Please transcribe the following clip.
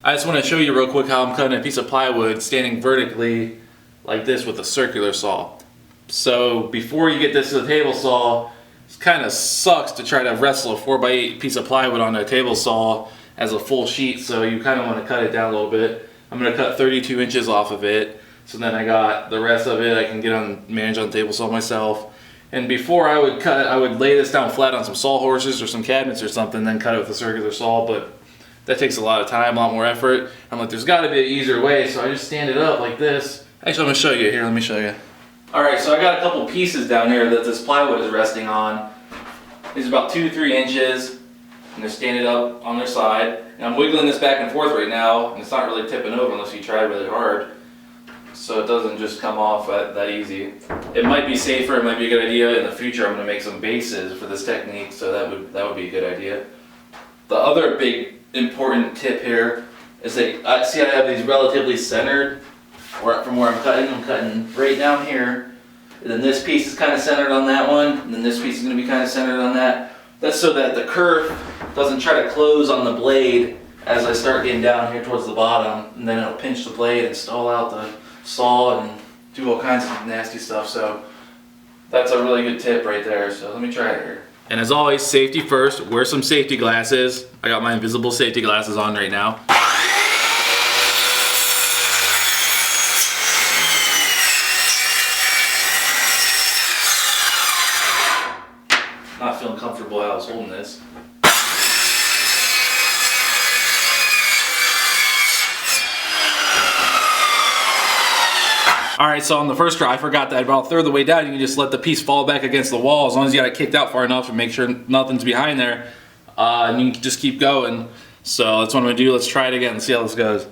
I just want to show you real quick how I'm cutting a piece of plywood standing vertically like this with a circular saw. So before you get this to the table saw, it kind of sucks to try to wrestle a 4x8 piece of plywood onto a table saw as a full sheet, so you kind of want to cut it down a little bit. I'm going to cut 32 inches off of it, so then I got the rest of it I can manage on the table saw myself. And before I would cut, I would lay this down flat on some sawhorses or some cabinets or something, then cut it with a circular saw, but that takes a lot of time, a lot more effort. I'm like, there's got to be an easier way, so I just stand it up like this. Actually, I'm going to show you here. Let me show you. Alright, so I got a couple pieces down here that this plywood is resting on. These are about 2 to 3 inches, and they're standing up on their side. And I'm wiggling this back and forth right now, and it's not really tipping over unless you try really hard. So it doesn't just come off that easy. It might be safer, it might be a good idea. In the future, I'm going to make some bases for this technique, so that would be a good idea. The other big important tip here is that I have these relatively centered from where I'm cutting right down here, and then this piece is kind of centered on that one, and then this piece is going to be kind of centered on that. That's so that the kerf doesn't try to close on the blade as I start getting down here towards the bottom, and then it'll pinch the blade and stall out the saw and do all kinds of nasty stuff. So that's a really good tip right there, so let me try it here. And as always, safety first. Wear some safety glasses. I got my invisible safety glasses on right now. Not feeling comfortable while I was holding this. Alright, so on the first try, I forgot that about a third of the way down, you can just let the piece fall back against the wall as long as you got it kicked out far enough and make sure nothing's behind there. And you can just keep going. So that's what I'm going to do. Let's try it again and see how this goes.